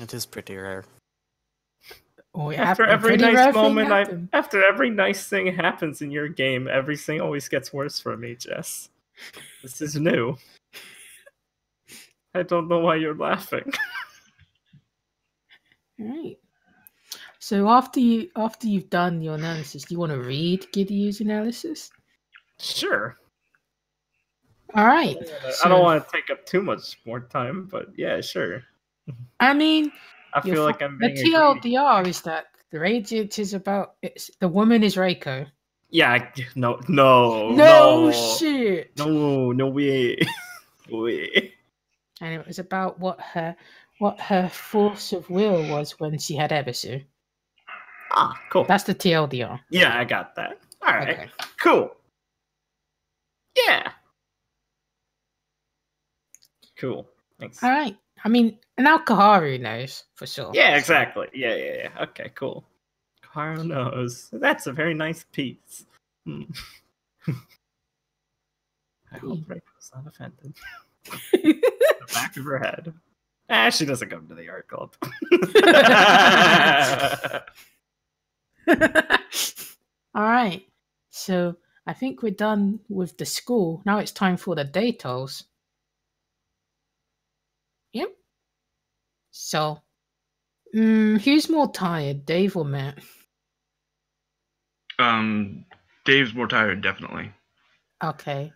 It is pretty rare. Oh, After every nice moment, after every nice thing happens in your game, everything always gets worse for me, Jess. This is new. I don't know why you're laughing. Right. So after you've done your analysis, do you want to read Gideon's analysis? Sure. All right. I don't want to take up too much more time, but yeah, sure. I mean, I feel like I'm being the TLDR is that the Radiant is about the woman is Reiko. Yeah, no shit. No way. Way. And it was about what her force of will was when she had Ebisu. Ah, cool. That's the TLDR. Yeah, I got that. All right. Okay. Cool. Yeah. Cool. Thanks. All right. I mean, now Kaharu knows for sure. Yeah, exactly. Yeah. Okay, cool. Kaharu knows. That's a very nice piece. I hope Reiko's not offended. The back of her head. She doesn't come to the art club. All right. So I think we're done with the school. Now it's time for the datos. Yep. So, who's more tired, Dave or Matt? Dave's more tired, definitely. Okay.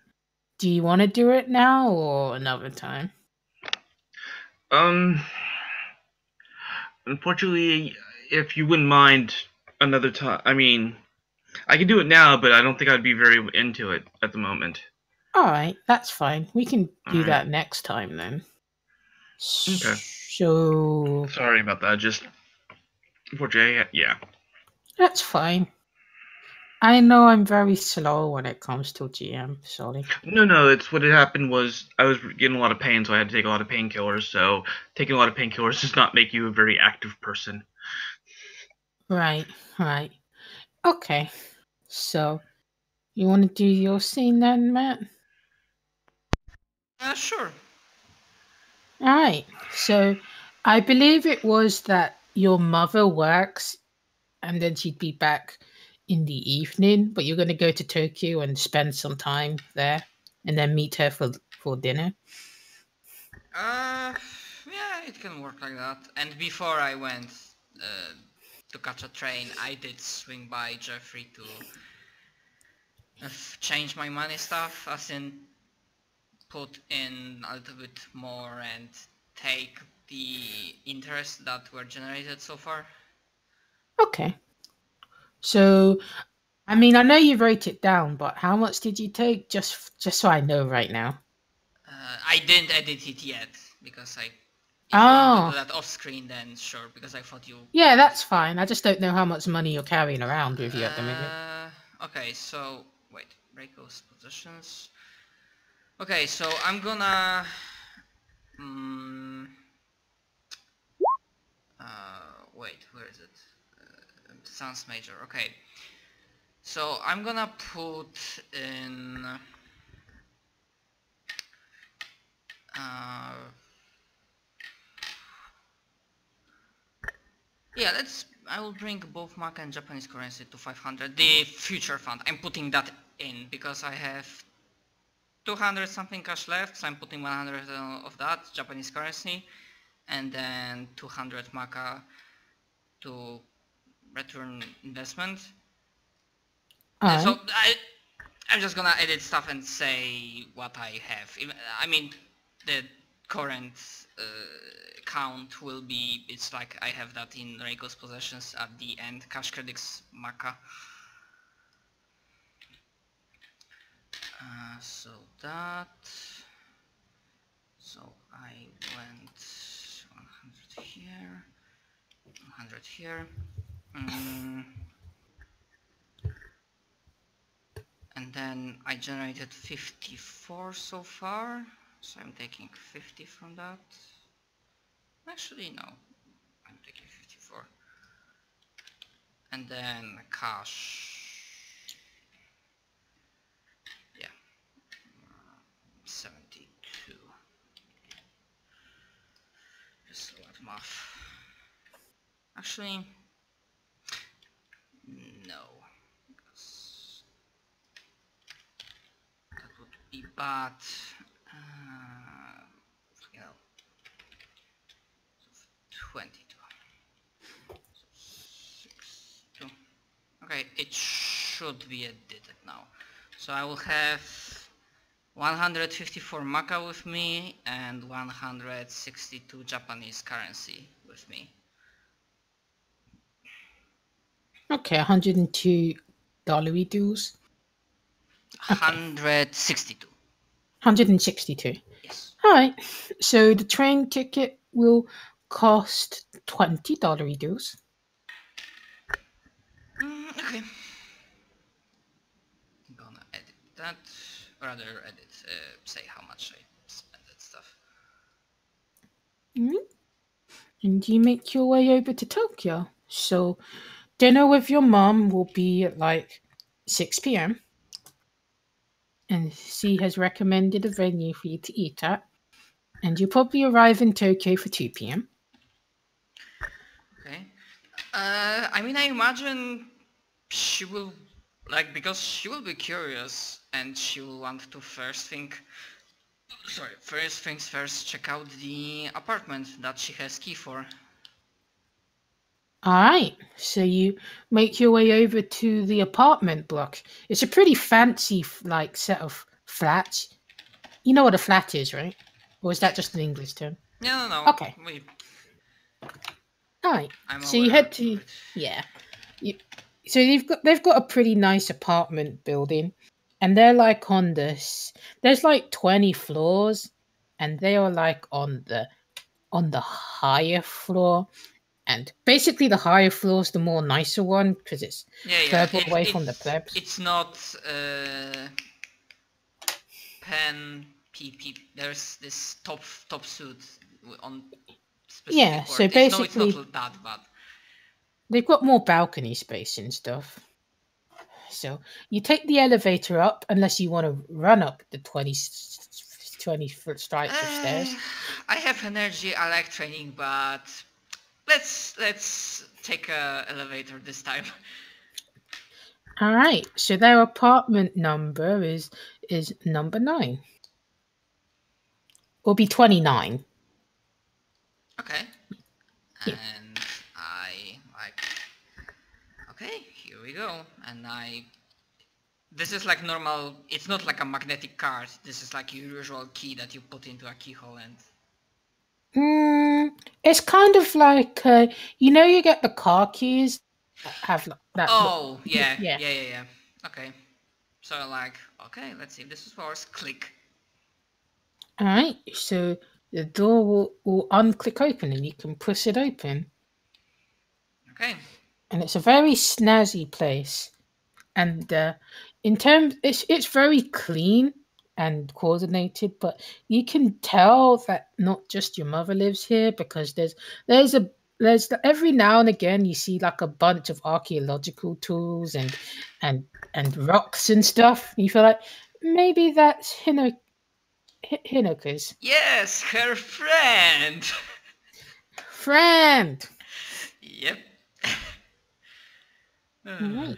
Do you want to do it now or another time? Unfortunately, if you wouldn't mind another time, I mean, I can do it now, but I don't think I'd be very into it at the moment. All right, that's fine. We can do that next time then. Okay. So sorry about that. Just unfortunately, yeah. That's fine. I know I'm very slow when it comes to GM. Sorry. No. It's what had happened was I was getting a lot of pain, so I had to take a lot of painkillers. So taking a lot of painkillers does not make you a very active person. Right. Okay. So, you want to do your scene then, Matt? Sure. All right. So, I believe it was that your mother works, and then she'd be back in the evening, but you're going to go to Tokyo and spend some time there, and then meet her for dinner. Yeah, it can work like that. And before I went to catch a train, I did swing by Jeffrey to change my money stuff, as in put in a little bit more and take the interest that were generated so far. Okay. So, I mean, I know you wrote it down, but how much did you take? Just so I know right now. I didn't edit it yet because if you want to do that off screen, then sure, because I thought you... Yeah, that's fine. I just don't know how much money you're carrying around with you at the minute. Okay, so wait, Reiko's positions. Okay, so I'm gonna wait, where is it? Sounds major. Okay, so I'm gonna put in yeah, I will bring both Maka and Japanese currency to 500. The future fund, I'm putting that in because I have 200 something cash left, so I'm putting 100 of that Japanese currency, and then 200 Maka to return investment. So I'm just gonna edit stuff and say what I have. I mean, the current count will be, it's like I have that in Reiko's possessions at the end, cash credits Maka. So I went 100 here, 100 here, and then I generated 54 so far, so I'm taking 50 from that. Actually, no, I'm taking 54. And then cash, yeah, 72. Just what math. Actually, no. Because that would be bad. You know, 22. So 6, 2. Okay, it should be edited now. So I will have 154 Maka with me and 162 Japanese currency with me. Okay, 102 dollary duels. Okay. 162. 162. Yes. All right. So the train ticket will cost $20 duels. Okay. I'm gonna edit that. Rather edit, say how much I spent that stuff. Mhm. And you make your way over to Tokyo. So dinner with your mom will be at like 6 p.m. And she has recommended a venue for you to eat at. And you probably arrive in Tokyo for 2 p.m. Okay. I mean, I imagine she will, like, because she will be curious and she will want to first things first, check out the apartment that she has key for. All right. So you make your way over to the apartment block. It's a pretty fancy like set of flats. You know what a flat is, right? Or is that just an English term? No. Okay. All right. I'm So you aware head of to it. so they've got a pretty nice apartment building, and they're like on this. There's like 20 floors, and they are like on the higher floor. And basically, the higher floor is the more nicer one because it's Yeah. further away from the plebs. It's not pen PP. There's this top suit on specific Yeah, word. so It's basically, not that bad. they've got more balcony space and stuff. So you take the elevator up unless you want to run up the 20 foot flights of stairs. I have energy. I like training, but let's take a elevator this time. All right. So their apartment number is number 9. Will be 29. Okay. Yeah. And I like. Okay, here we go. And this is like normal. It's not like a magnetic card. This is like your usual key that you put into a keyhole and. It's kind of like you get the car keys that have that. Oh Yeah. yeah. Okay. So like, okay, let's see if this works. Click. All right. So the door will unclick open and you can push it open. Okay. And it's a very snazzy place. And in terms, it's very clean and coordinated, but you can tell that not just your mother lives here because there's every now and again you see like a bunch of archaeological tools and rocks and stuff. You feel like maybe that's Hinoka's Yes, her friend. friend. Yep. Right.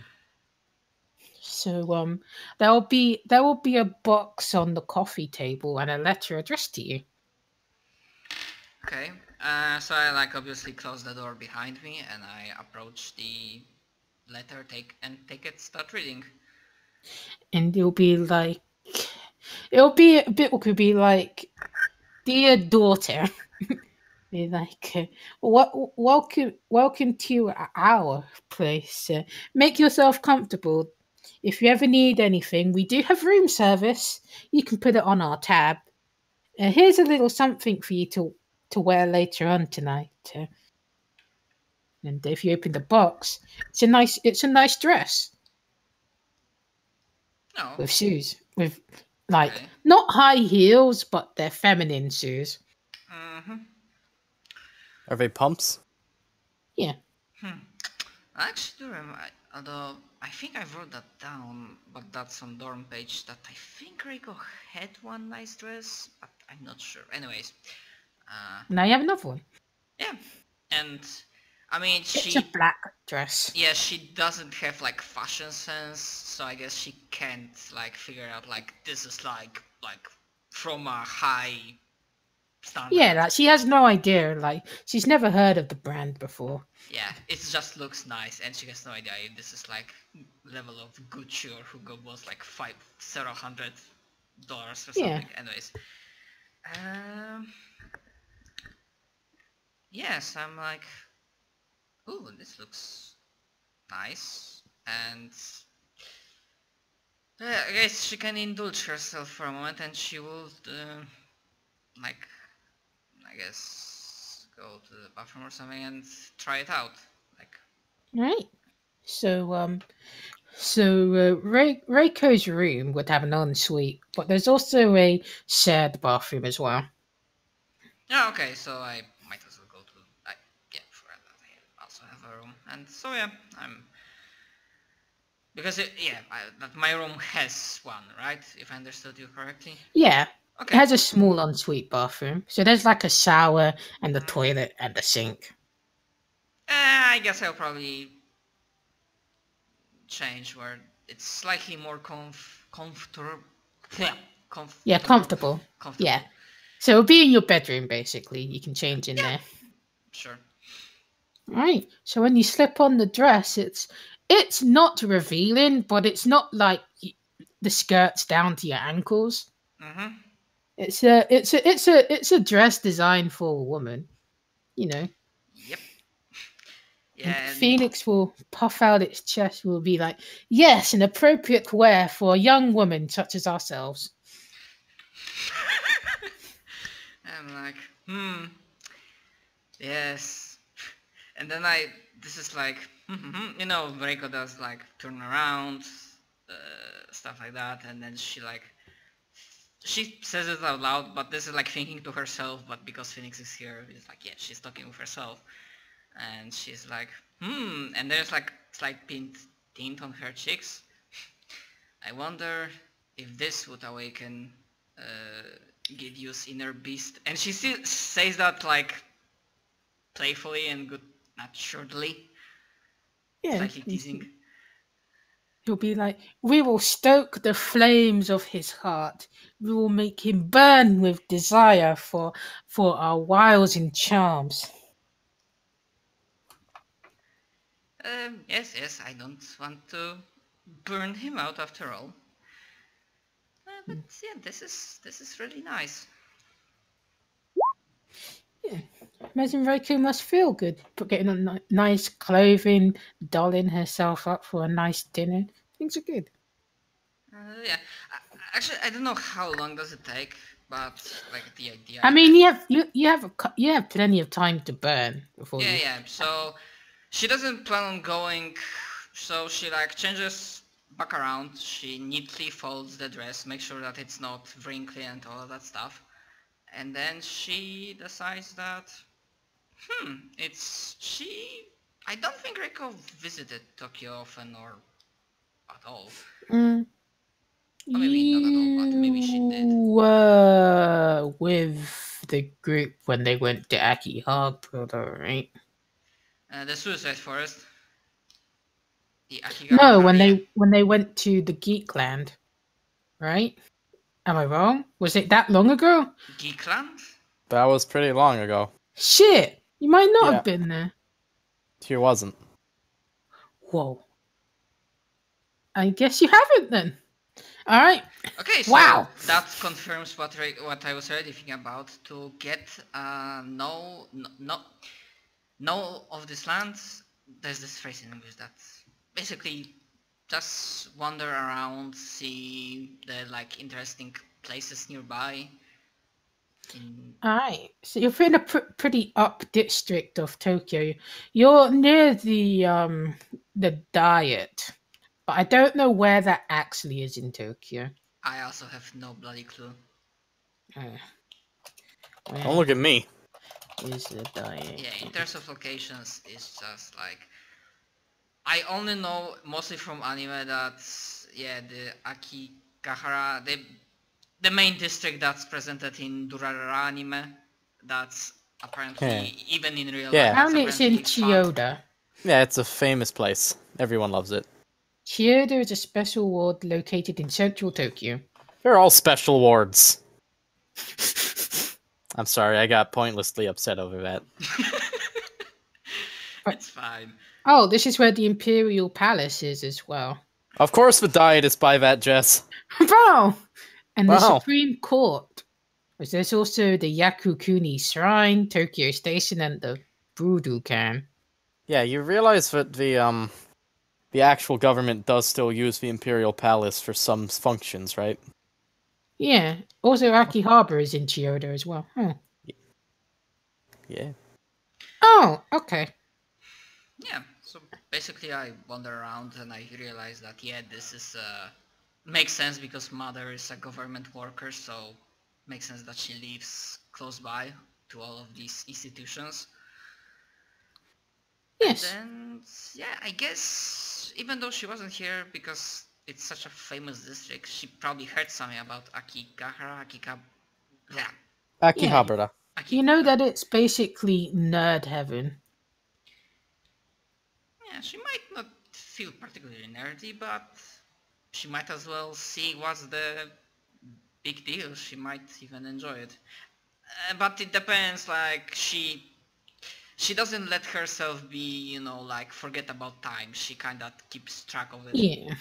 So there will be a box on the coffee table and a letter addressed to you. Okay. So I like obviously close the door behind me and I approach the letter, take it, start reading. And it'll be a bit could be like, dear daughter, be like, welcome to our place. Make yourself comfortable. If you ever need anything, we do have room service. You can put it on our tab. Here's a little something for you to wear later on tonight. And if you open the box, it's a nice dress Oh. with shoes with like Okay. not high heels, but they're feminine shoes. Mm-hmm. Are they pumps? Yeah. I actually do remember, although I think I wrote that down, but that's on dorm page, that I think Reiko had one nice dress, but I'm not sure. Anyways. Now you have another one. Yeah. And I mean, It's a black dress. yeah, she doesn't have like fashion sense, so I guess she can't like figure out like this is like from a high standard. Yeah, like she has no idea. Like she's never heard of the brand before. Yeah, it just looks nice, and she has no idea if this is like level of Gucci or Hugo Boss, like $500 or something. Yeah. Anyways, yes, I'm like, ooh, this looks nice, and I guess she can indulge herself for a moment, and she will, like, I guess, go to the bathroom or something and try it out, like. Right. So Reiko's room would have an ensuite, but there's also a shared bathroom as well. Yeah, okay, so I might as well go to, yeah, for that I also have a room, and so yeah, because that my room has one, right? If I understood you correctly. Yeah. Okay. It has a small ensuite bathroom. So there's like a shower and a toilet and a sink. I guess I'll probably change where it's slightly more comfortable. Yeah, comfortable. Yeah. So it'll be in your bedroom basically. You can change in there. Sure. Right. So when you slip on the dress, it's not revealing, but it's not like the skirt's down to your ankles. Mm-hmm. It's a dress designed for a woman, you know. Yep. And Yeah. Phoenix will puff out its chest. Will be like, yes, an appropriate wear for a young woman such as ourselves. I'm like, yes. And then this is like, you know, Reiko does like turn around, stuff like that, and then she says it out loud, but this is like thinking to herself, but because Phoenix is here, it's like, yeah, she's talking with herself. And she's like, and there's like slight tint on her cheeks. I wonder if this would awaken Gideon's inner beast. And she still says that like playfully and good naturally. Yeah. Slightly teasing. He'll be like, we will stoke the flames of his heart. We will make him burn with desire for our wiles and charms. Yes, I don't want to burn him out after all. But yeah, this is really nice. Yeah. Imagine Reiko must feel good for getting on nice clothing, dolling herself up for a nice dinner. Things are good. Yeah, actually, I don't know how long does it take, but like the idea. I mean, you have plenty of time to burn before. Yeah. So she doesn't plan on going. So she like changes back around. She neatly folds the dress, make sure that it's not wrinkly and all of that stuff, and then she decides that, I don't think Reiko visited Tokyo often or at all. Or maybe not at all, but maybe she did. Were with the group when they went to Akihabara, right? The Suicide Forest. The Akigahara No, area. when they went to the Geekland, right? Am I wrong? Was it that long ago? Geekland? That was pretty long ago. Shit! You might not have been there. He wasn't. Whoa. I guess you haven't then. All right. Okay, so wow. That confirms what I was already thinking about. To get know of this land, there's this phrase in English that basically just wander around, see the like interesting places nearby. Alright, so you're in a pretty up district of Tokyo. You're near the Diet, but I don't know where that actually is in Tokyo. I also have no bloody clue. Don't look at me. Is the Diet? Yeah, in terms of locations, it's just like I only know mostly from anime that the Akigahara, the main district that's presented in Durarara anime, that's apparently, even in real Yeah. life. Apparently it's in apparently fun. Chiyoda. Yeah, it's a famous place. Everyone loves it. Chiyoda is a special ward located in central Tokyo. They're all special wards. I'm sorry, I got pointlessly upset over that. It's fine. Oh, this is where the Imperial Palace is as well. Of course the diet is by that, Jess. Wow! And the Wow. Supreme Court. There's also the Yakukuni Shrine, Tokyo Station, and the Budokan. Yeah, you realize that the actual government does still use the Imperial Palace for some functions, right? Yeah. Also, Akihabara is in Chiyoda as well. Huh. Yeah. Oh, okay. Yeah, so basically I wander around and I realize that, yeah, this is, makes sense because mother is a government worker, so makes sense that she lives close by to all of these institutions. Yes. And yeah, I guess even though she wasn't here because it's such a famous district, she probably heard something about yeah, Akihabara. You know that it's basically nerd heaven. Yeah, she might not feel particularly nerdy, but she might as well see what's the big deal. She might even enjoy it. But it depends, like, she doesn't let herself be, you know, like, forget about time. She kinda keeps track of it. Yeah.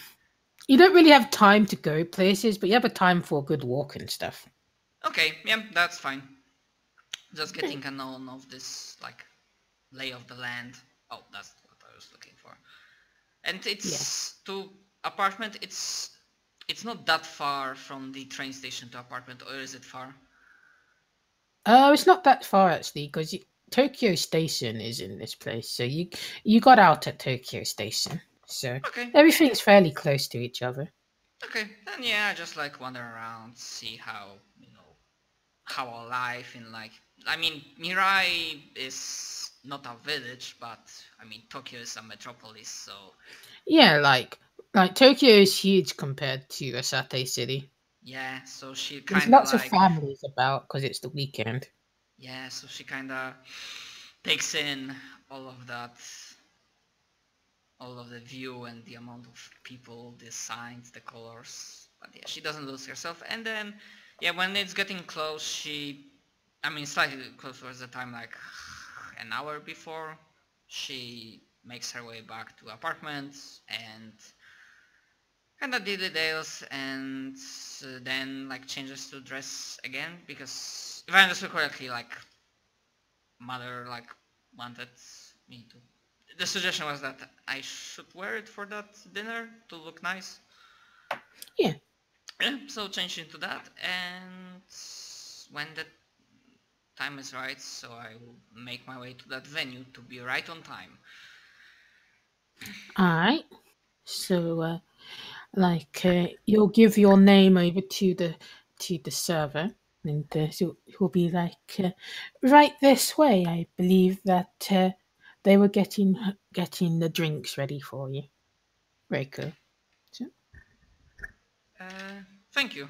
You don't really have time to go places, but you have a time for a good walk and stuff. Okay, yeah, that's fine. Just getting a known of this, like, lay of the land. Oh, that's what I was looking for. And it's to apartment. It's not that far from the train station to apartment, or is it far? It's not that far actually, because Tokyo Station is in this place, so you got out at Tokyo Station, so Okay. everything's fairly close to each other. Okay, then yeah, I just like wander around, see how, you know, how our life in, like, I mean, Mirai is not a village, but I mean, Tokyo is a metropolis, so Yeah, like Tokyo is huge compared to Asate City. yeah, so she There's kind of lots of like, families about because it's the weekend. yeah, so she kind of takes in all of that, all of the view and the amount of people, the signs, the colors, but yeah, she doesn't lose herself. And then, yeah, when it's getting close, I mean, slightly close towards the time, like an hour before, she makes her way back to apartment and kind of dilly dales, and then like changes to dress again, because if I understood correctly, like mother like wanted me to. The suggestion was that I should wear it for that dinner to look nice. Yeah. Yeah, so change into that, and when the time is right, so I will make my way to that venue to be right on time. Alright. So you'll give your name over to the server, and so he'll be like, right this way. I believe that they were getting the drinks ready for you. Very cool. So, Thank you.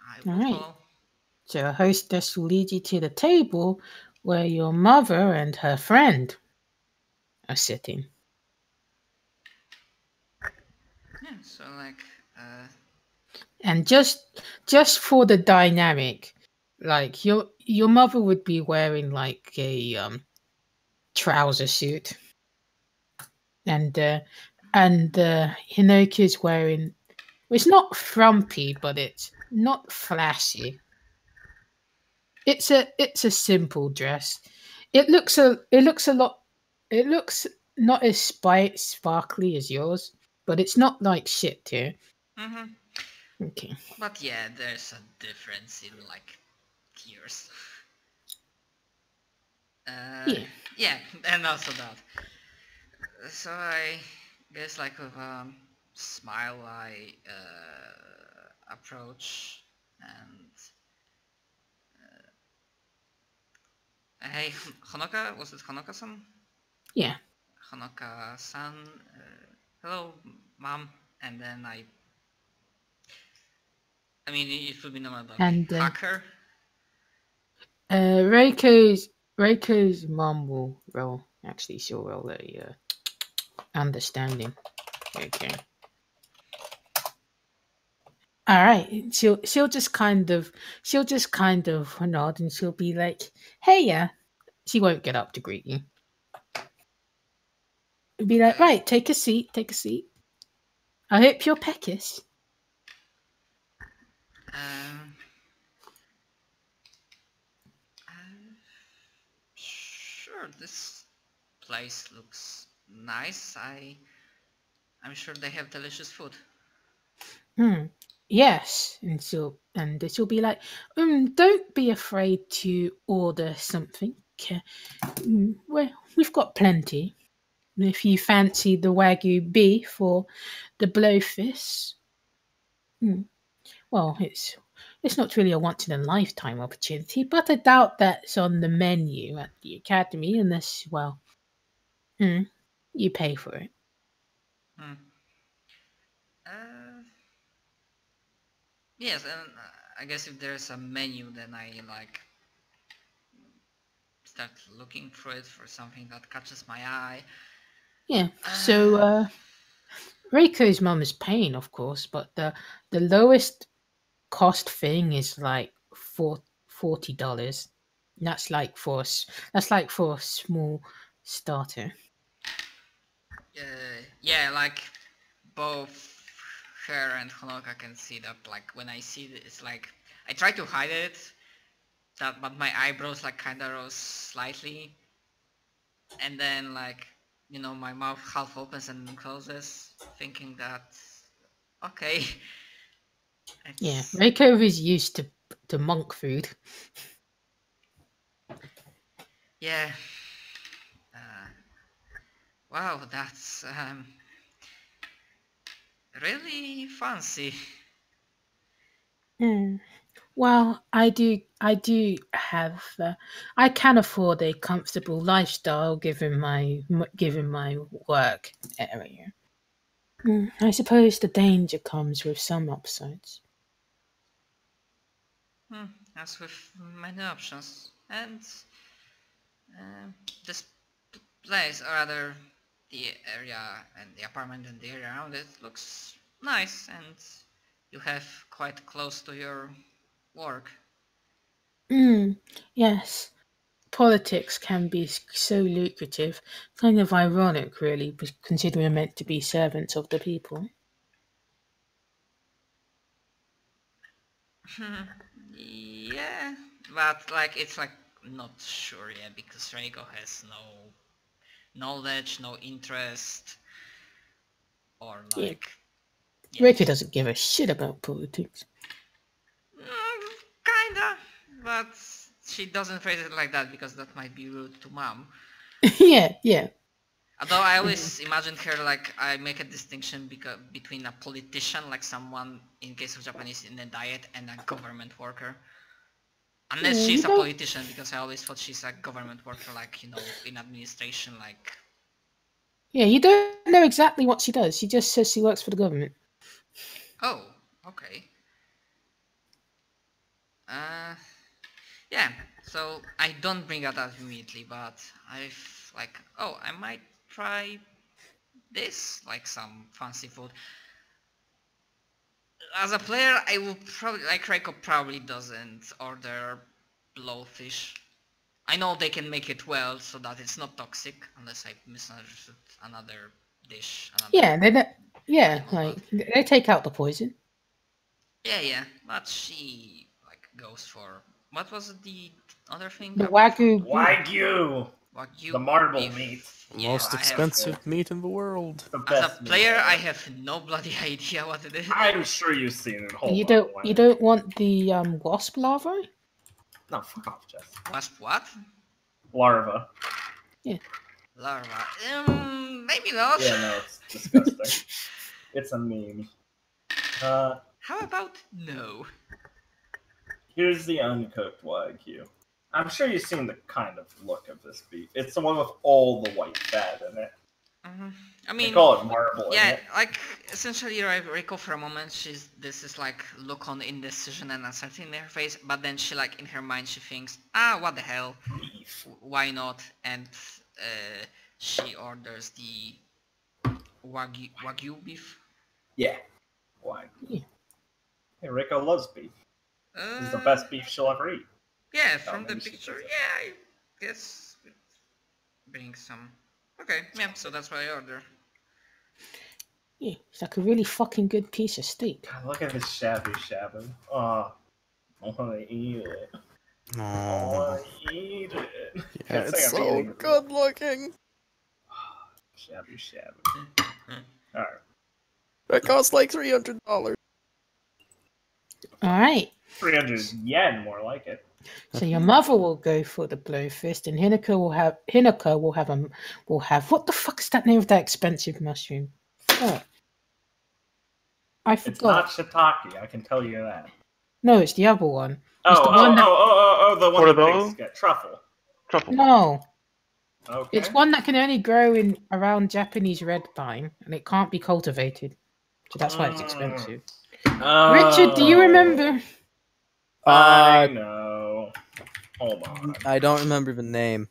I will Alright. follow. So a hostess will lead you to the table where your mother and her friend are sitting. Yeah, so like, And just for the dynamic, like your mother would be wearing like a trouser suit, and Hinoki's wearing. It's not frumpy, but it's not flashy. It's a simple dress. It looks a lot. It looks not as sparkly as yours, but it's not like shit too. Okay. But yeah, there's a difference in like tiers. Yeah, and also that. So I guess like with a smile I approach and hey Honoka, was it Honoka-san? Yeah. Honoka-san, hello mom, and then I mean it would be normal, but And hacker. Reiko's mom will roll. Actually, she'll roll a understanding. Okay. All right. She'll just kind of nod and she'll be like, "Hey, yeah." She won't get up to greet you. It'll be like, Okay. "Right, take a seat. Take a seat. I hope you're peckish." Um, sure, this place looks nice. I'm sure they have delicious food. Yes, and she'll be like, don't be afraid to order something. Well, we've got plenty. If you fancy the Wagyu beef or the blowfish, well, it's not really a once in a lifetime opportunity, but I doubt that's on the menu at the academy unless, well, you pay for it. Hmm. Uh, yes, and I guess if there's a menu, then I like start looking through it for something that catches my eye. Yeah. So Reiko's mum is paying, of course, but the lowest cost thing is like $40. That's like for a small starter. Yeah, like both her and Honoka can see that. Like when I see it, it's like I try to hide it, but my eyebrows like kind of rose slightly, and then like my mouth half opens and then closes, thinking that okay, Yeah, it's Reiko is used to monk food. yeah. Wow, that's really fancy. Well, I do have, I can afford a comfortable lifestyle given my work area. I suppose the danger comes with some upsides. As with many options, and this place, or rather the area and the apartment and the area around it, looks nice, and you have quite close to your work. Yes, politics can be so lucrative. Kind of ironic, really, considering we're meant to be servants of the people. Yeah, but like it's like not sure yet because Reiko has no knowledge, no interest, or Yeah, like yeah, Ricky doesn't give a shit about politics. kinda, but she doesn't phrase it like that because that might be rude to mom. Yeah. Although I always imagine her like I make a distinction between a politician, like someone in case of Japanese in a diet, and a government worker. Unless You she's a don't. politician, because I always thought she's a government worker, like in administration, like. Yeah, you don't know exactly what she does. She just says she works for the government. Oh, okay. Uh, yeah. So I don't bring that up immediately, but I've like, oh, I might try this, like some fancy food. As a player, I will probably like Reiko probably doesn't order blowfish. I know they can make it well so that it's not toxic, unless I misunderstood another dish, Yeah, another they don't. Yeah, animal. like But they take out the poison. yeah. But she like goes for what was the other thing The apart from Wagyu beef. Wagyu, Wagyu the marble beef? meat. Yeah, Most I have. expensive meat in the world. The As a best meat player, ever. I have no bloody idea what it is. I'm sure you've seen it. Hold You on, you Wag. don't want the wasp larvae? No, fuck off, Jess. Wasp what? Larva. Larva. Maybe not. Yeah, no, it's disgusting. It's a meme. How about no? Here's the uncooked Wagyu. I'm sure you've seen the kind of look of this beef. It's the one with all the white fat in it. I They mean, call it marbling yeah, it. like essentially, Reiko for a moment, this is like look on indecision and uncertainty in her face, but then she like in her mind she thinks, what the hell, Beef. why not? And she orders the wagyu beef. Yeah. Why? Yeah. Hey, Rico loves beef. This is the best beef she'll ever eat. Yeah, from the maybe she picture, doesn't. yeah, I guess bring some. Okay, yeah, so that's what I order. Yeah, it's like a really fucking good piece of steak. God, look at this shabby shabby. Oh, I want to eat it. I want to eat it. Yeah, Can't say it's I'm so eating it. good looking. Shabby shabby. Alright. It costs like $300. All right. 300 yen, more like it. So your mother will go for the blowfist, and Hinako will have what the fuck is that name of that expensive mushroom? Oh, I It's forgot. not shiitake, I can tell you that. No, it's the other one. The one that Portobello? pigs get. Truffle. Truffle. No, Okay. it's one that can only grow in around Japanese red pine, and it can't be cultivated. So that's why it's expensive. Richard, do you remember? I know. Hold on. I don't remember the name.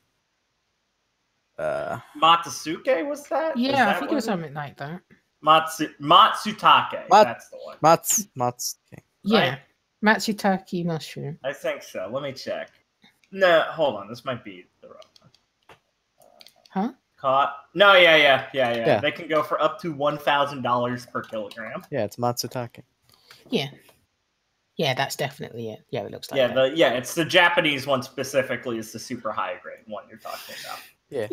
Matsusuke was that? Is Yeah, I that think what it was something like that. Matsutake. That's the one. Okay. Yeah, Right? Matsutake mushroom. I think so. Let me check. No, hold on. This might be the wrong one. Huh? Caught? No, yeah. Yeah. They can go for up to $1,000 per kilogram. Yeah, it's Matsutake. Yeah, that's definitely it. Yeah, it looks like that. It's the Japanese one specifically is the super high grade one you're talking about. Yeah.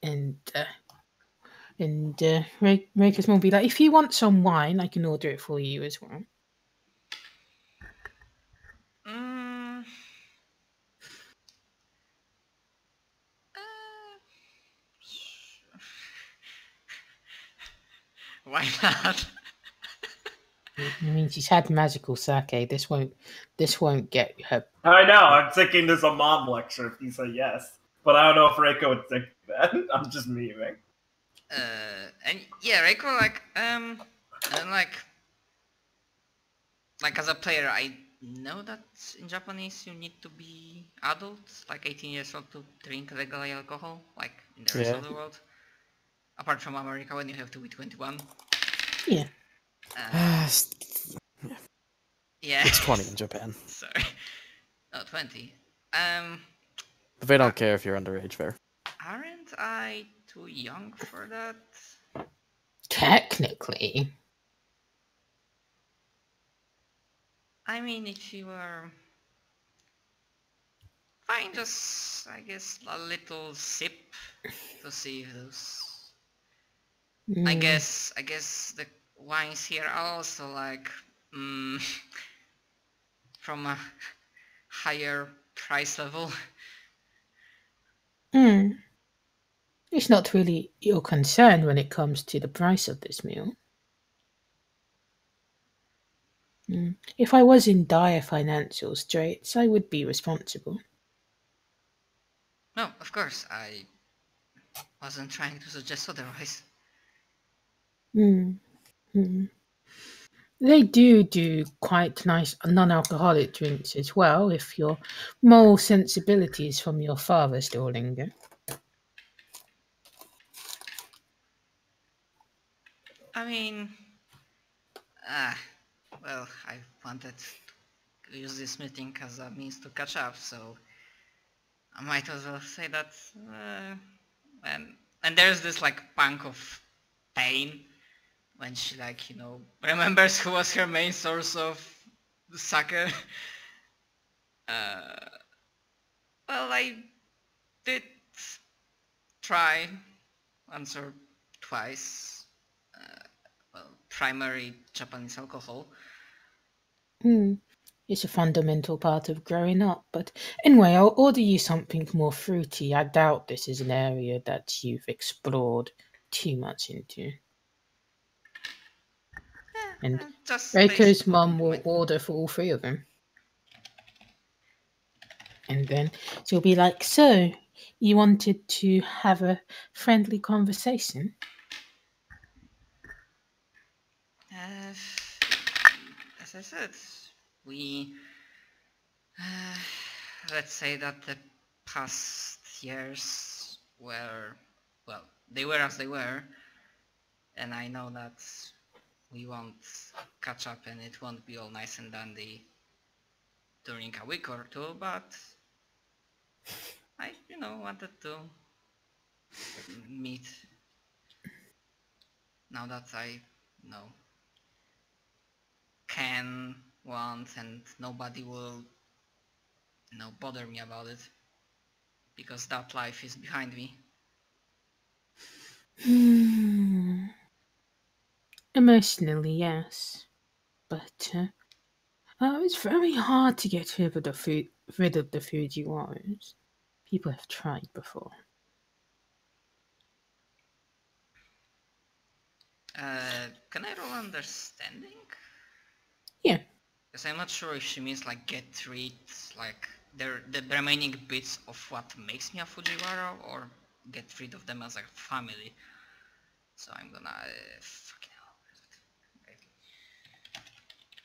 And Reika's mom will be like, if you want some wine, I can order it for you as well. Why not? I mean, she's had magical sake. This won't get her. I know. I'm thinking there's a mom lecture if you say yes, but I don't know if Reiko would think that. I'm just memeing. And yeah, Reiko and like as a player, I know that in Japanese you need to be adult, like 18 years old, to drink legal alcohol, like in the rest of the world. Apart from America, when you have to be 21. Yeah. Yeah. It's 20 in Japan. Sorry. No, 20. But they don't care if you're underage there. Aren't I too young for that? Technically. I mean, if you were... Fine, just, I guess, a little sip to see if those... I guess the wines here are also like from a higher price level. It's not really your concern when it comes to the price of this meal. If I was in dire financial straits, I would be responsible. No, of course, I wasn't trying to suggest otherwise. They do quite nice non-alcoholic drinks as well, if your moral sensibilities from your father still linger. I mean, well, I wanted to use this meeting as a means to catch up, so I might as well say that. And there's this like punk of pain when she remembers who was her main source of sake. Well, I did try once or twice. Primary Japanese alcohol. It's a fundamental part of growing up. But anyway, I'll order you something more fruity. I doubt this is an area that you've explored too much into. And Reiko's mum will order for all three of them. And then she'll be like, so, you wanted to have a friendly conversation? As I said, we let's say that the past years were, well, they were as they were, and I know that we won't catch up and it won't be all nice and dandy during a week or two, but I, wanted to meet now that I, can, want, and nobody will, bother me about it because that life is behind me. Emotionally, yes, but it's very hard to get rid of the food you want. People have tried before. Can I roll understanding? Yeah. Because I'm not sure if she means like get rid, like the remaining bits of what makes me a Fujiwara, or get rid of them as a family. So I'm gonna fucking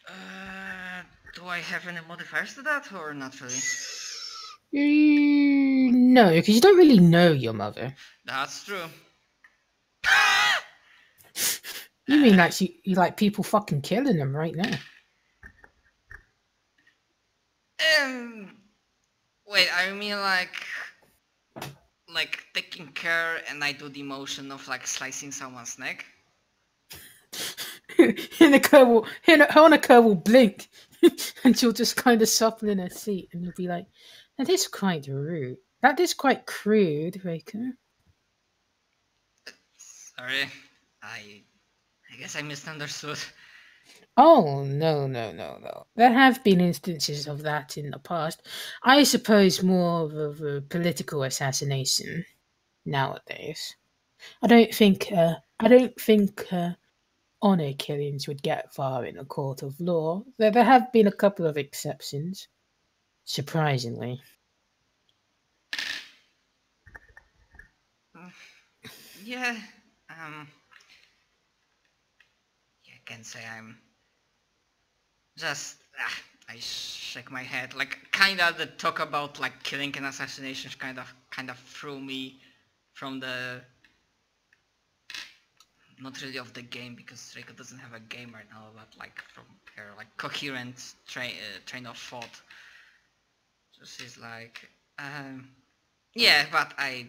hell. Do I have any modifiers to that or not really? No, because you don't really know your mother. That's true. You mean like you like people fucking killing them right now? Wait, I mean like taking care, and I do the motion of like slicing someone's neck. Honoka will blink, and she'll just kind of soften in her seat, and you'll be like, "That is quite rude. That is quite crude, Reiko." Sorry, I guess I misunderstood. Oh, no. There have been instances of that in the past. I suppose more of a political assassination nowadays. I don't think honor killings would get far in a court of law. There have been a couple of exceptions, surprisingly. Yeah, I can say I'm just, I shake my head. Like, kinda the talk about like killing and assassination kind of threw me from the, not really of the game, because Reiko doesn't have a game right now, but like from her like coherent train of thought. So she's like, yeah, but I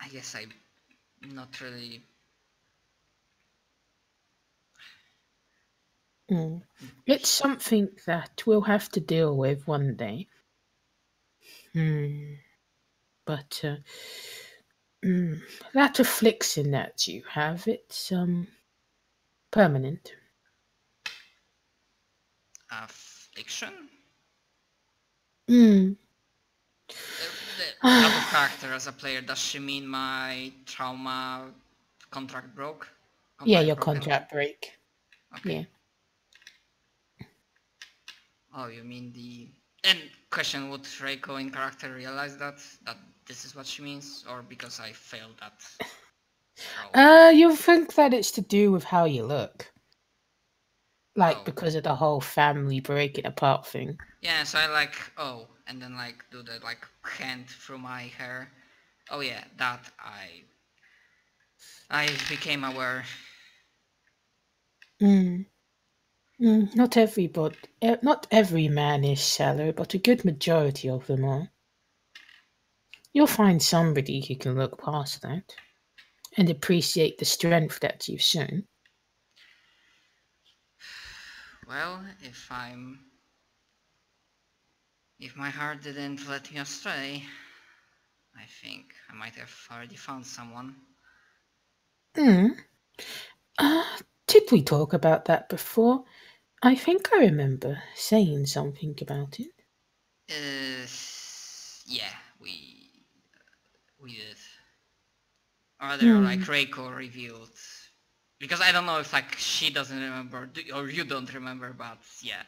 guess I'm not really. It's something that we'll have to deal with one day. But that affliction that you have, it's permanent. Affliction? Out of character as a player, does she mean my trauma contract broke? Yeah, your contract break. Okay. Yeah. Oh, you mean the... And question, would Reiko in character realize that this is what she means? Or because I failed that? You'll think that it's to do with how you look. Like, because of the whole family breaking apart thing. Yeah, so I like, and then like do the like hand through my hair. Oh yeah, that I became aware. Not every man is shallow, but a good majority of them are. You'll find somebody who can look past that and appreciate the strength that you've shown. Well, if my heart didn't let me astray, I think I might have already found someone. Did we talk about that before? I think I remember saying something about it. Yeah, we did. Or rather, like Reiko revealed, because I don't know if like she doesn't remember or you don't remember, but yeah,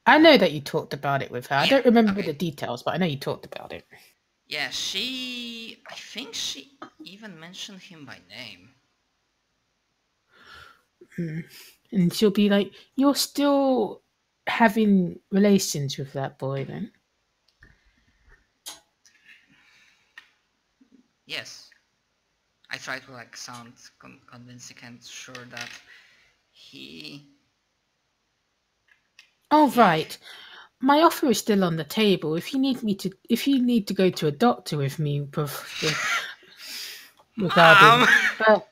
I know that you talked about it with her. I don't remember okay. the details, but I know you talked about it. Yeah, I think she even mentioned him by name. And she'll be like, "You're still having relations with that boy, then?" Yes. I try to like sound convincing and sure that he... Oh, he right. My offer is still on the table. If you need to go to a doctor with me, regarding, Mom! but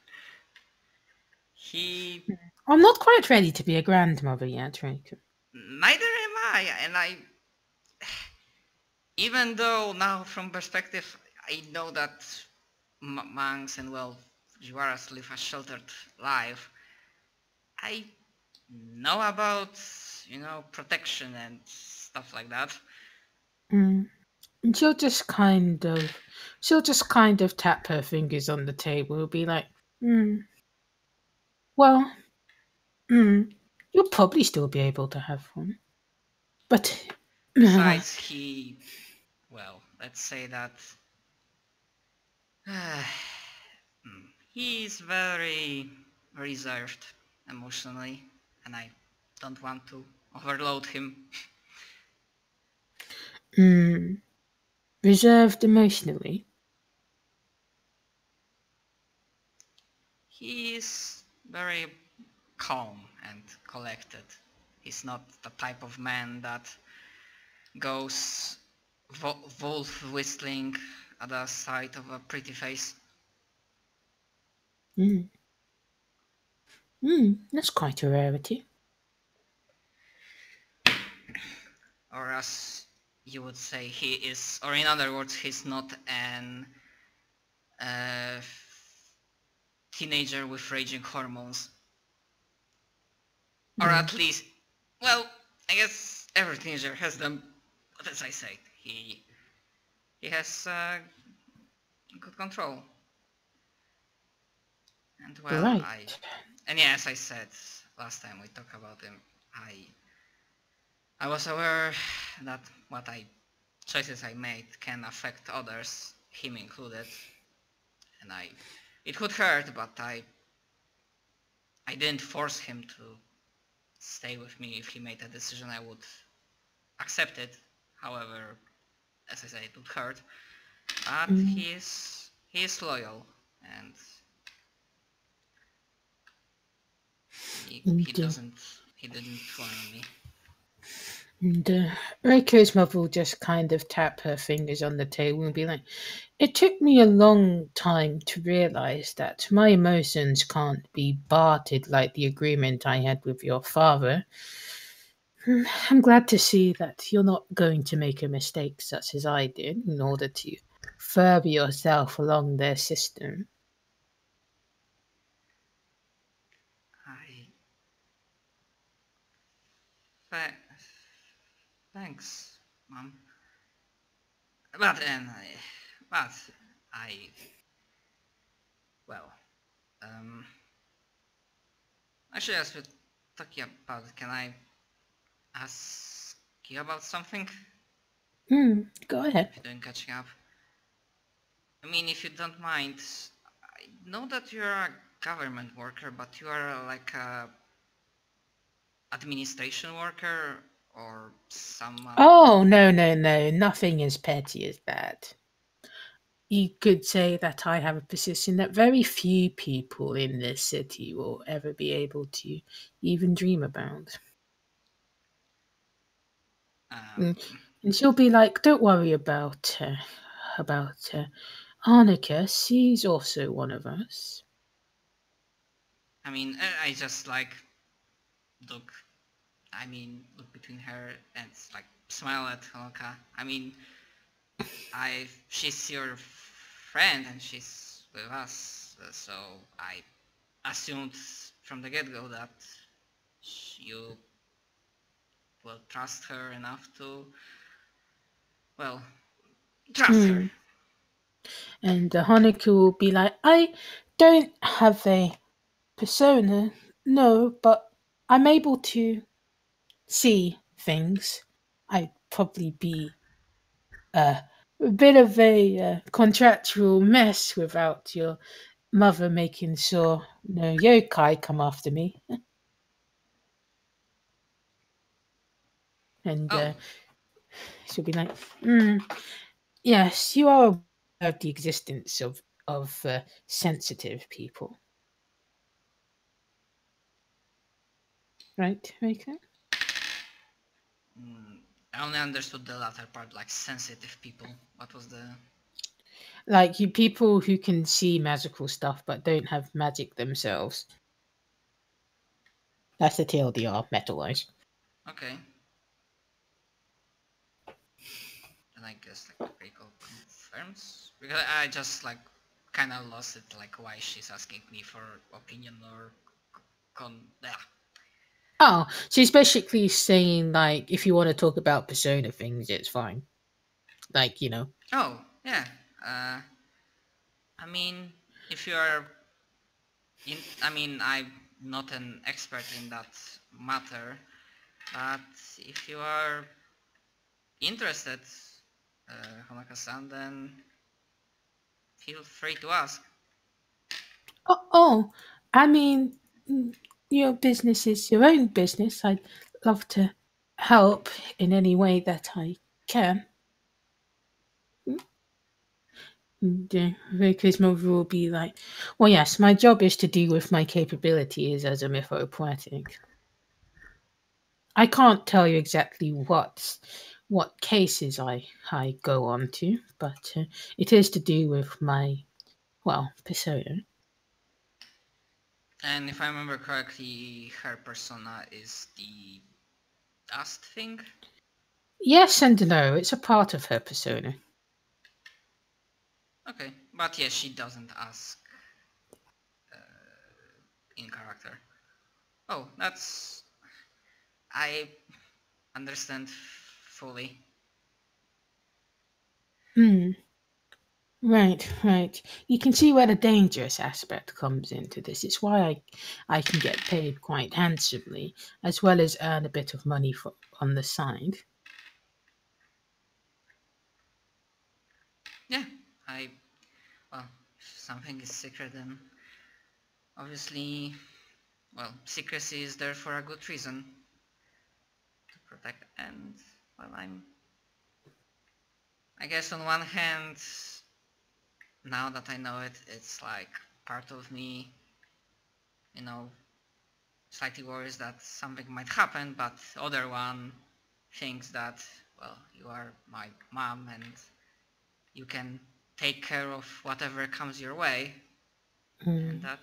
He... I'm not quite ready to be a grandmother yet, Draco. Neither am I, and even though now from perspective I know that monks and well Jiwaras live a sheltered life, I know about protection and stuff like that. Mm. And she'll just kind of tap her fingers on the table. It'll be like, well, you'll probably still be able to have one, but Besides, let's say that he's very reserved emotionally, and I don't want to overload him. Reserved emotionally. He's very calm and collected. He's not the type of man that goes wolf whistling at the sight of a pretty face. That's quite a rarity. Or as you would say, he is, or in other words, he's not an teenager with raging hormones. Or at least, well, I guess every teenager has them, but as I said, he has good control. And well, Right. and yeah, as I said last time we talked about him, I was aware that choices I made can affect others, him included, and it could hurt, but I didn't force him to stay with me. If he made a decision, I would accept it. However, as I said, it would hurt, but he is loyal, and he didn't turn on me. And Reiko's mother will just kind of tap her fingers on the table and be like, "It took me a long time to realize that my emotions can't be bartered like the agreement I had with your father. I'm glad to see that you're not going to make a mistake such as I did in order to further yourself along their system." Thanks, Mom. But well, actually, as we're talking about it, can I ask you about something? Go ahead. If you're doing catching up. I mean, if you don't mind, I know that you're a government worker, but you are like a administration worker or someone. Oh, no, nothing as petty as that. You could say that I have a position that very few people in this city will ever be able to even dream about. And she'll be like, "Don't worry about Annika. She's also one of us." I mean, I just like look between her and like smile at Honoka. I mean, she's your friend and she's with us, so I assumed from the get-go that you will trust her enough to, well, trust her. And Hanukkah will be like, "I don't have a persona, no, but I'm able to see things, I'd probably be a bit of a contractual mess without your mother making sure no yokai come after me. And Oh, she'll be like, yes, you are aware of the existence of sensitive people. Right, Reiko? I only understood the latter part, like sensitive people. What was the... Like you people who can see magical stuff but don't have magic themselves. That's the TLDR, meta-wise. Okay. And I guess like Rico confirms, because I just like kind of lost it, like why she's asking me for opinion or yeah. Oh, she's basically saying like if you want to talk about persona things, it's fine. Like, you know. Oh yeah. I mean, if you are I'm not an expert in that matter, but if you are interested, Hanaka-san, then feel free to ask. Oh, I mean, your business is your own business. I'd love to help in any way that I can. Because mother will be like, well, yes, my job is to deal with my capabilities as a mythopoetic. I can't tell you exactly what cases I go on to, but it is to do with my, well, persona. And if I remember correctly, her persona is the dust thing? Yes and no, it's a part of her persona. Okay, but yes, she doesn't ask in character. Oh, that's... I understand fully. Right. You can see where the dangerous aspect comes into this. It's why I can get paid quite handsomely, as well as earn a bit of money on the side. Yeah, well, if something is secret, then obviously, well, secrecy is there for a good reason. To protect, and, well, I guess on one hand, now that I know it, it's like part of me, slightly worries that something might happen, but the other one thinks that, well, you are my mom and you can take care of whatever comes your way, and that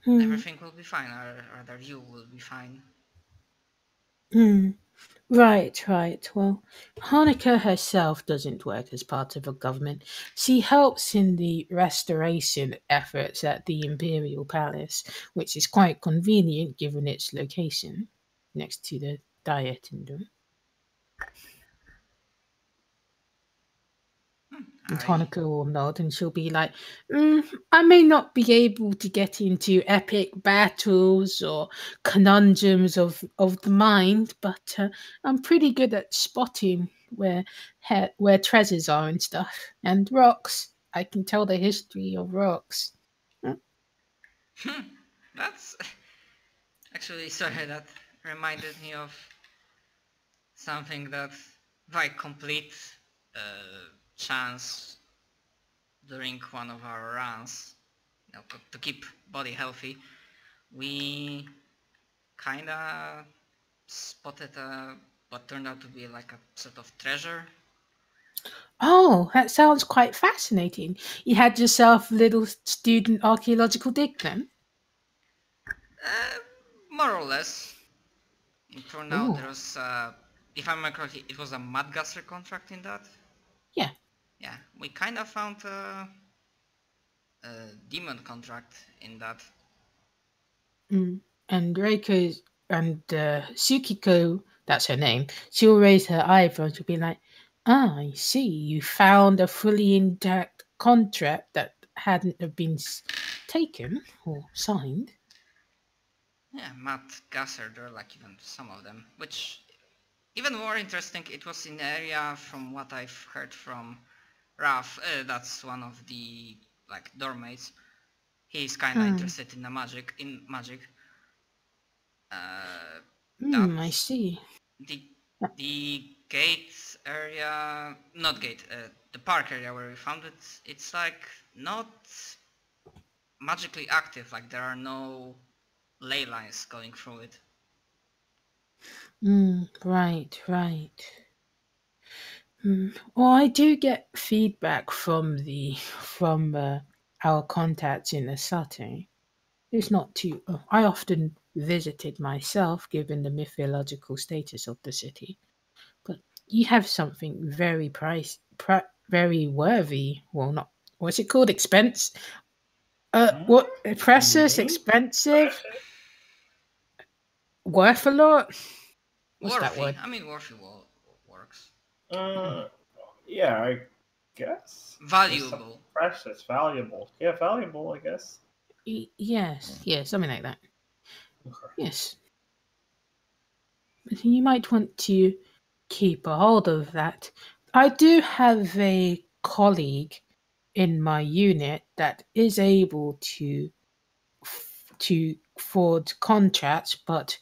well, everything will be fine, or rather you will be fine. Right. Well, Hanukkah herself doesn't work as part of a government. She helps in the restoration efforts at the Imperial Palace, which is quite convenient given its location next to the Diet Room. And Hanukkah will nod and she'll be like, I may not be able to get into epic battles or conundrums of the mind, but I'm pretty good at spotting where treasures are and stuff. And rocks. I can tell the history of rocks. That's... Actually, sorry, that reminded me of something that by complete chance during one of our runs, to keep body healthy, we kinda spotted what turned out to be like a sort of treasure. Oh, that sounds quite fascinating. You had yourself a little student archaeological dig then? More or less. It turned Ooh. out there was, if I remember correctly, it was a Mudgasser contract in that. Yeah. Yeah, we kind of found a demon contract in that. And Reiko and Tsukiko, that's her name, she'll raise her eyebrows and she'll be like, I see, you found a fully intact contract that hadn't have been taken or signed. Yeah, Matt Gasser, there are like even some of them. Which, even more interesting, it was in the area from what I've heard from Raf, that's one of the like dorm mates. He's kinda interested in magic. That I see. the gate area, not gate, the park area where we found it, it's like not magically active, like there are no ley lines going through it. Right, right. Well, I do get feedback from our contacts in the city. It's not too. I often visited myself, given the mythological status of the city. But you have something very worthy. Well, not what's it called? Expense. What precious, Me? expensive, worth a lot. What's that Worthy, word? I mean worthy works. Yeah, I guess. There's some Valuable. precious, valuable. Yeah, valuable, I guess. Yes, something like that. Okay. Yes, but you might want to keep a hold of that. I do have a colleague in my unit that is able to forge contracts, but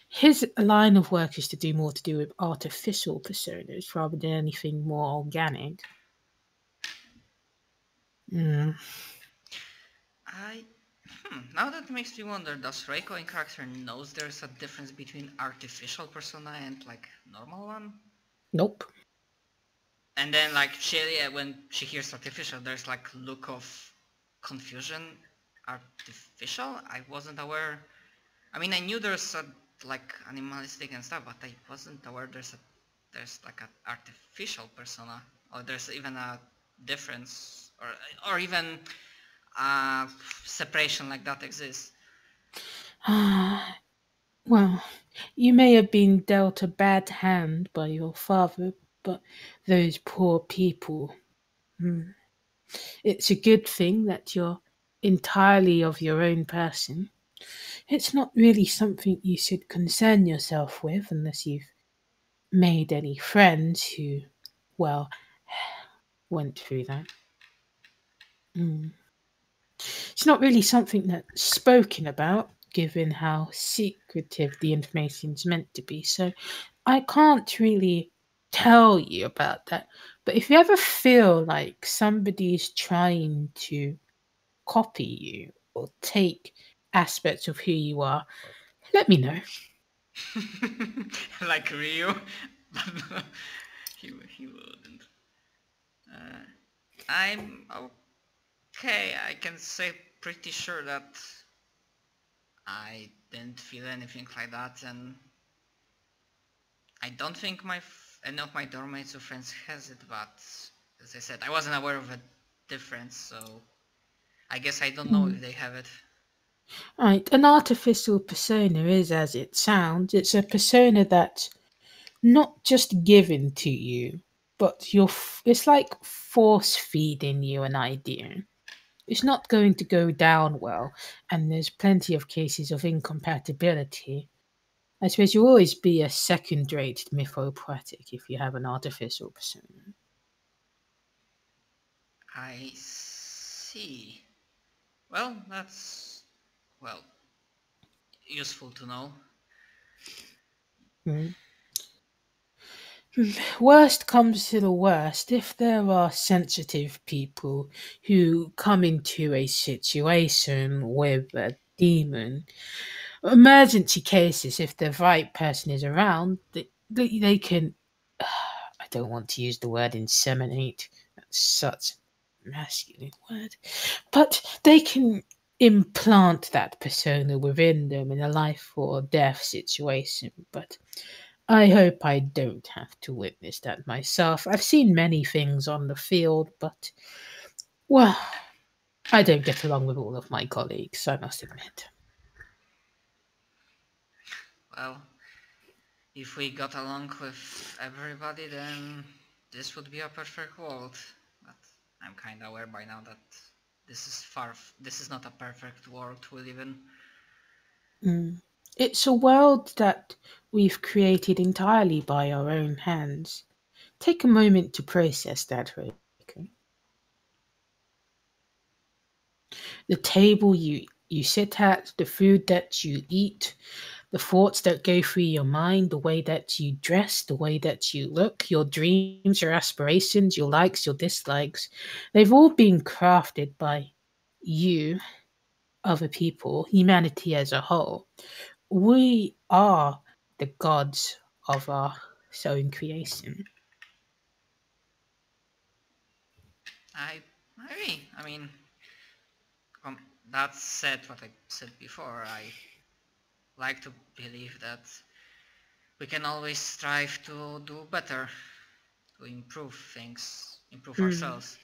his line of work is to do more to do with artificial personas rather than anything more organic. Mm. Now that makes me wonder, does Reiko in character knows there's a difference between artificial persona and like normal one? Nope. And then like when she hears artificial, there's like look of confusion. Artificial? I wasn't aware. I mean, I knew there's a like animalistic and stuff, but I wasn't aware there's like an artificial persona, or there's even a difference, or even separation like that exists. Well, you may have been dealt a bad hand by your father, but those poor people. It's a good thing that you're entirely of your own person. It's not really something you should concern yourself with unless you've made any friends who, well, went through that. It's not really something that's spoken about, given how secretive the information's meant to be. So I can't really tell you about that. But if you ever feel like somebody's trying to copy you or take aspects of who you are, let me know. Like Ryu, but he wouldn't. I'm okay. I can say pretty sure that I didn't feel anything like that, and I don't think any of my dorm mates or friends has it. But as I said, I wasn't aware of a difference, so I guess I don't know if they have it. Right, an artificial persona is as it sounds. It's a persona that's not just given to you, but it's like force feeding you an idea. It's not going to go down well, and there's plenty of cases of incompatibility. I suppose you'll always be a second-rate mythopoetic if you have an artificial persona. I see. Well, that's useful to know. Worst comes to the worst, if there are sensitive people who come into a situation with a demon, emergency cases, if the right person is around, they can. I don't want to use the word inseminate. That's such a masculine word. But they can implant that persona within them in a life or death situation. But I hope I don't have to witness that myself. I've seen many things on the field, but, well, I don't get along with all of my colleagues, I must admit. Well, if we got along with everybody, then this would be a perfect world. But I'm kinda aware by now that this is not a perfect world we live in. It's a world that we've created entirely by our own hands. Take a moment to process that, Reiko. The table you sit at, the food that you eat, the thoughts that go through your mind, the way that you dress, the way that you look, your dreams, your aspirations, your likes, your dislikes, they've all been crafted by you, other people, humanity as a whole. We are the gods of our own creation. I agree. I mean, that said what I said before. I like to believe that we can always strive to do better, to improve things, improve Mm. ourselves.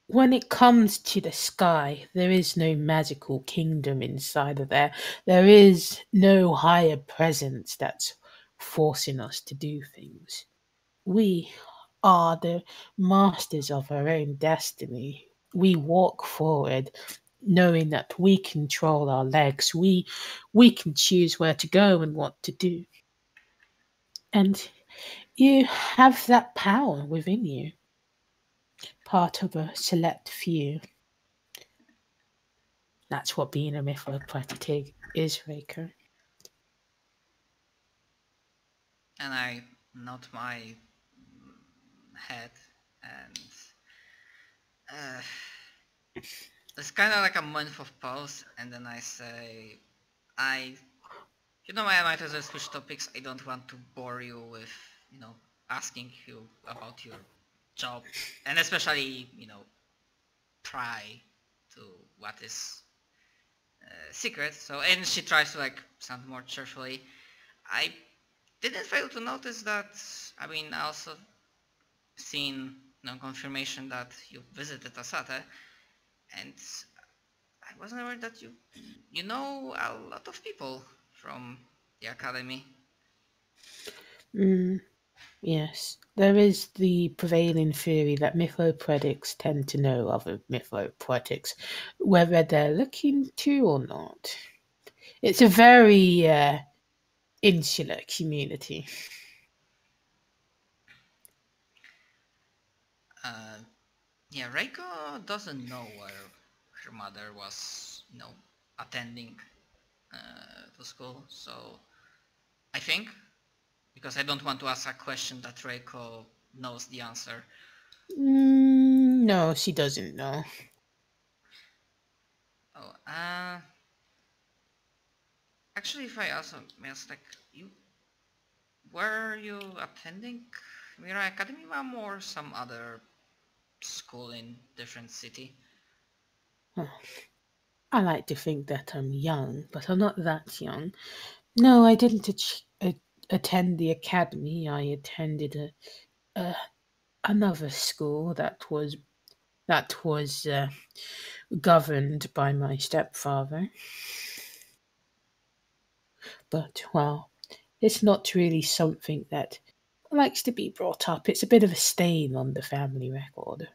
When it comes to the sky, there is no magical kingdom inside of there. There is no higher presence that's forcing us to do things. We are the masters of our own destiny. We walk forward knowing that we control our legs. We can choose where to go and what to do. And you have that power within you, part of a select few. That's what being a mythopletic is, Raker. And I nod my head, and uh, it's kind of like a month of pause, and then I say, I I might as well switch topics. I don't want to bore you with, asking you about your job, and especially, pry to what is secret. So, and she tries to like sound more cheerfully. I didn't fail to notice that. I mean, I also seen confirmation that you visited Asate, and I wasn't aware that you know a lot of people from the academy. Yes, there is the prevailing theory that mythopredicts tend to know other mythopredicts, whether they're looking to or not. It's a very insular community. Yeah, Reiko doesn't know where her mother was, attending to school. So I think, because I don't want to ask a question that Reiko knows the answer. No, she doesn't know. Oh, actually, if I also may ask, like, were you attending Mira Academy, ma'am, or some other school in different city? I like to think that I'm young, but I'm not that young. No, I didn't attend the academy. I attended another school that was governed by my stepfather. But well, it's not really something that likes to be brought up. It's a bit of a stain on the family record.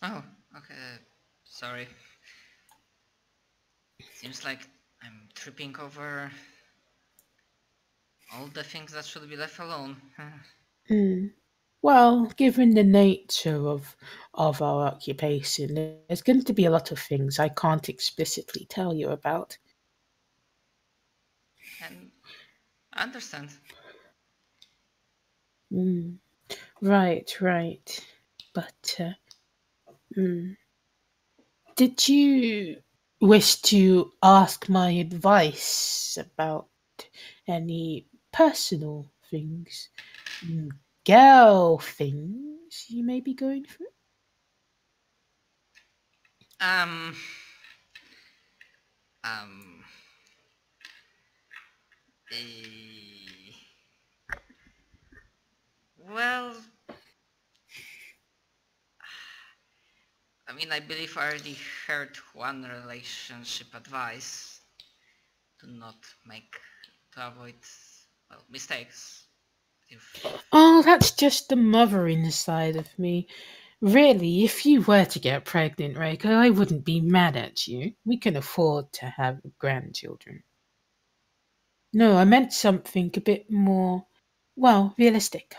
Oh, okay. Sorry. Seems like I'm tripping over all the things that should be left alone. Well, given the nature of our occupation, there's going to be a lot of things I can't explicitly tell you about. And I understand. Right. But did you wish to ask my advice about any personal things, girl things you may be going through? Um. Um. eh, Well, I mean, I believe I already heard one relationship advice: to not make, to avoid, mistakes. If Oh, that's just the mother inside of me. Really, if you were to get pregnant, Reiko, I wouldn't be mad at you. We can afford to have grandchildren. No, I meant something a bit more, well, realistic.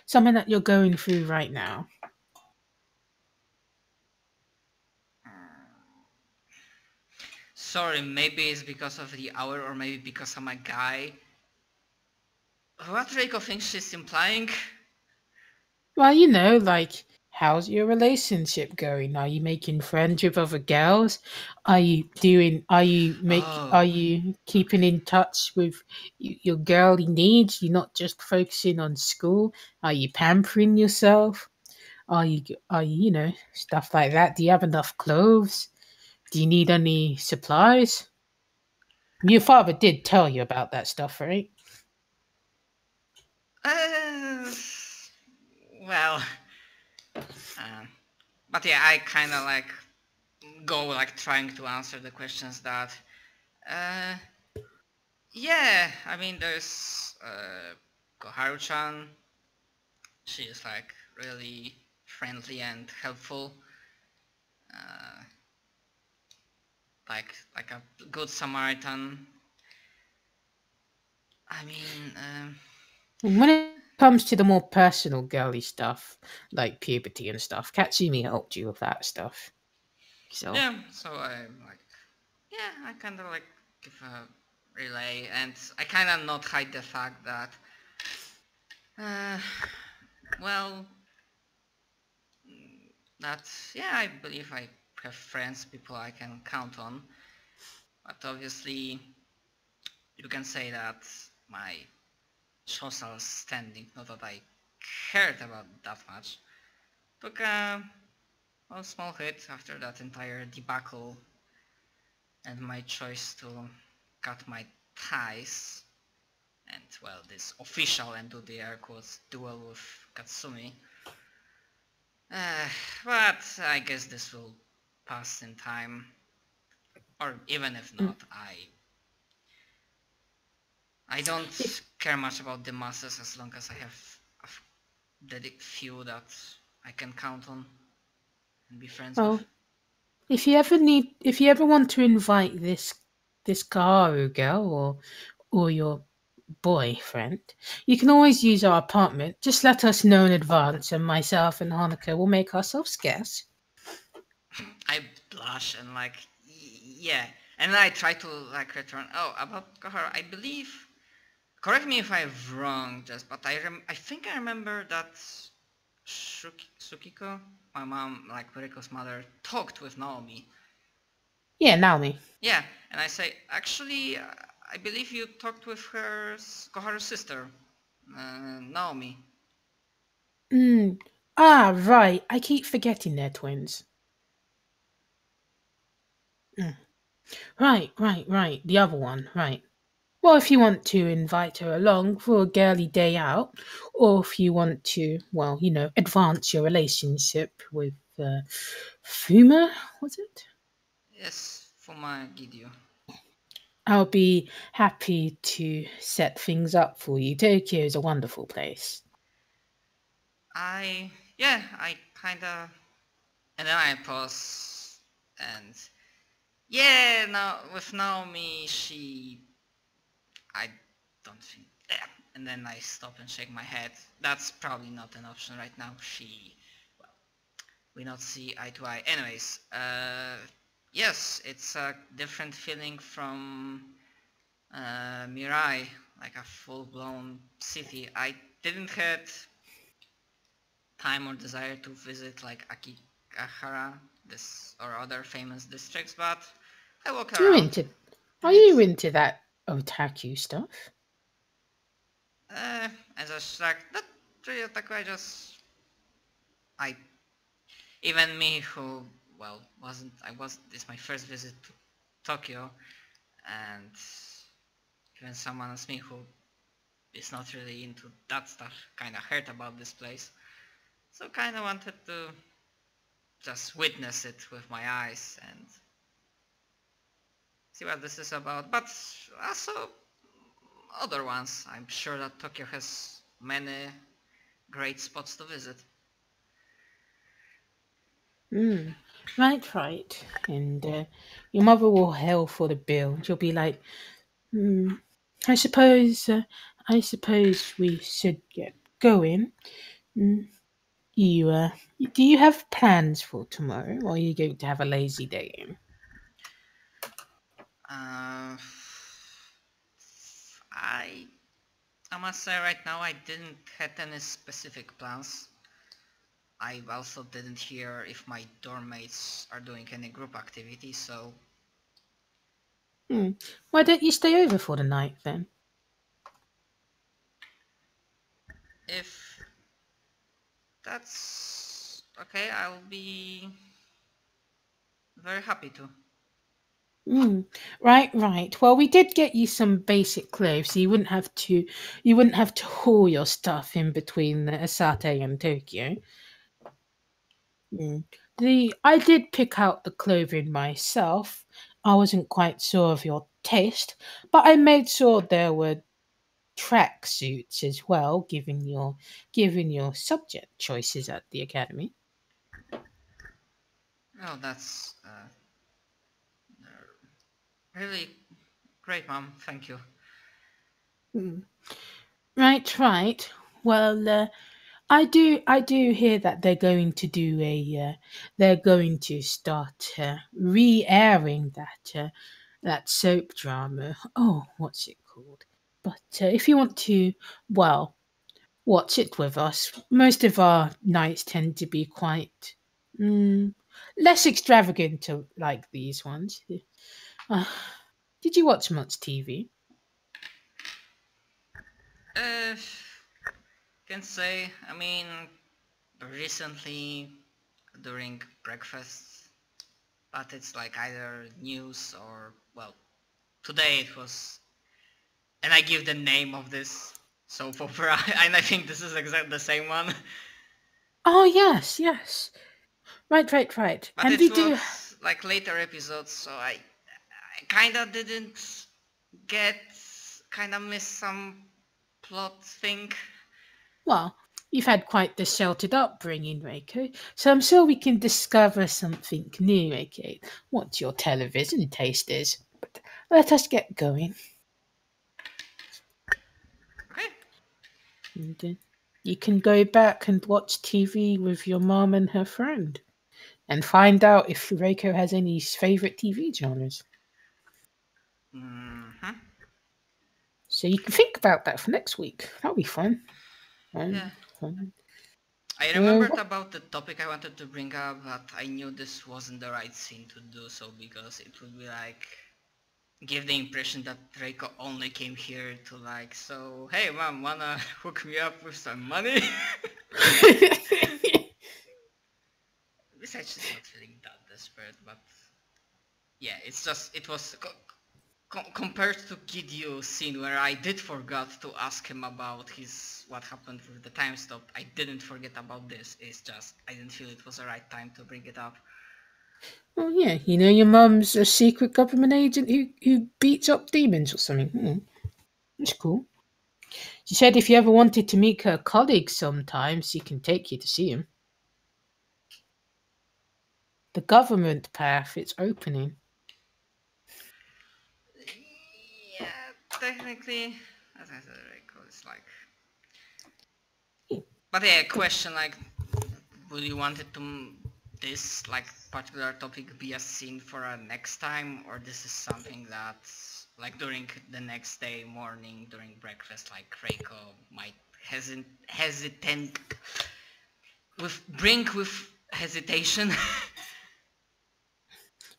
Something that you're going through right now. Sorry, maybe it's because of the hour or maybe because I'm a guy. What Reiko thinks she's implying? Well, like, how's your relationship going? Are you making friends with other girls? Are you keeping in touch with your girly needs? You're not just focusing on school? Are you pampering yourself? Are you, stuff like that? Do you have enough clothes? Do you need any supplies? Your father did tell you about that stuff, right? Well, but yeah, I kind of like go like trying to answer the questions that, yeah, I mean there's Koharu-chan. She is like really friendly and helpful, uh, like a good Samaritan. I mean, And when it comes to the more personal girly stuff, like puberty and stuff, Katsumi helped you with that stuff. So yeah. So I'm like, yeah, I kind of like give a relay, and I kind of not hide the fact that, well, that yeah, I believe I have friends, people I can count on, but obviously you can say that my social standing, not that I cared about that much, took a small hit after that entire debacle and my choice to cut my ties and, well, this official and do the air quotes duel with Katsumi. But I guess this will pass in time, or even if not, I don't care much about the masses as long as I have a few that I can count on and be friends with. if you ever want to invite this Kaoru girl or your boyfriend, you can always use our apartment. Just let us know in advance, and myself and Hanukkah will make ourselves scarce. I blush and like, yeah, and then I try to like return. Oh, about Kahara, I believe. Correct me if I'm wrong, but I think I remember that Sukiko, my mom, like Mariko's mother, talked with Naomi. Yeah, Naomi. Yeah, and I say, actually, I believe you talked with Koharu's sister, Naomi. Right. I keep forgetting they're twins. Right. The other one, right. Well, if you want to invite her along for a girly day out, or if you want to, well, advance your relationship with Fuma, was it? Yes, Fuma Gidio. I'll be happy to set things up for you. Tokyo is a wonderful place. I kinda, and then I pause, and yeah, now with Naomi, I don't think, yeah. And then I stop and shake my head. That's probably not an option right now. Well, we not see eye to eye. Anyways, yes, it's a different feeling from Mirai, like a full-blown city. I didn't had time or desire to visit like Akigahara, this or other famous districts, but I walk around. Are you into that otaku stuff? As a like not really otaku. I even me who it's my first visit to Tokyo, and even someone as me who is not really into that stuff kind of heard about this place, so kind of wanted to just witness it with my eyes and see what this is about, but also other ones. I'm sure that Tokyo has many great spots to visit. Mm. Right. And your mother will hail for the bill. She'll be like, hmm, I suppose, uh, I suppose we should get going. Mm. You, do you have plans for tomorrow, or are you going to have a lazy day? Uh, I I must say right now I didn't had any specific plans. I also didn't hear if my dorm mates are doing any group activity, so Hmm. Why don't you stay over for the night then? if that's okay, I'll be very happy to. Mm. Right. Well, we did get you some basic clothes, so you wouldn't have to haul your stuff in between Asate and Tokyo. Mm. I did pick out the clothing myself. I wasn't quite sure of your taste, but I made sure there were track suits as well, given your subject choices at the academy. Oh, that's really great, Mom. Thank you. Mm. Right. Well, I do hear that they're going to start re-airing that soap drama. Oh, what's it called? But if you want to, well, watch it with us. Most of our nights tend to be quite mm, less extravagant like these ones. Uh, did you watch much TV? Uh, can say, I mean, recently during breakfast, but it's like either news or, well, today it was, and I give the name of this soap opera, and I think this is exactly the same one. Oh yes. Right. But And it we do. was like later episodes, so I kinda didn't get, kinda missed some plot thing. Well, you've had quite the sheltered upbringing, Reiko, so I'm sure we can discover something new, Reiko. What your television taste is. But let us get going. Okay. And, you can go back and watch TV with your mom and her friend, and find out if Reiko has any favorite TV genres. Mm-hmm. So you can think about that for next week. That'll be fun. Yeah. Fun. I remembered about the topic I wanted to bring up, but I knew this wasn't the right scene to do so because it would be like give the impression that Reiko only came here to like, so hey mom, wanna hook me up with some money? Besides, she's not feeling that desperate, but yeah, it's just it was compared to Kidyu scene where I did forgot to ask him about his what happened with the time stop. I didn't forget about this. It's just I didn't feel it was the right time to bring it up. Oh yeah, you know your mum's a secret government agent who beats up demons or something. That's cool. She said if you ever wanted to meet her colleagues sometime, she can take you to see him. The government path, it's opening. Yeah, technically, as I said, Reiko, it's like. But yeah, question like, would you want it to this like particular topic be a scene for a next time, or this is something that like during the next day morning during breakfast, like Reiko might hesitant with hesitation.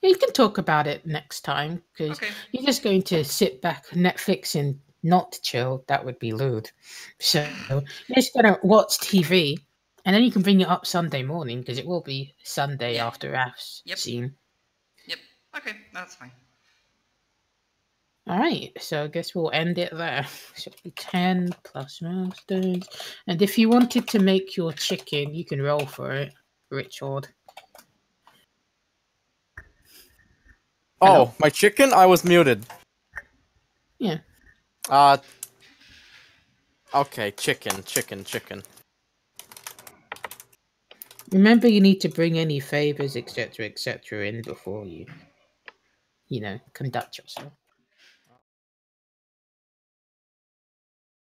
Yeah, you can talk about it next time because Okay. you're just going to sit back Netflix and not chill. That would be lewd. So you're just gonna watch TV, and then you can bring it up Sunday morning because it will be Sunday Yeah. after I've Yep. seen. Yep. Okay, that's fine. All right, so I guess we'll end it there. So it'll be 10 plus milestones. And if you wanted to make your chicken, you can roll for it, Richard. Hello? Oh, my chicken? I was muted. Yeah. Okay, chicken. Remember, you need to bring any favors, etc., in before you, conduct yourself.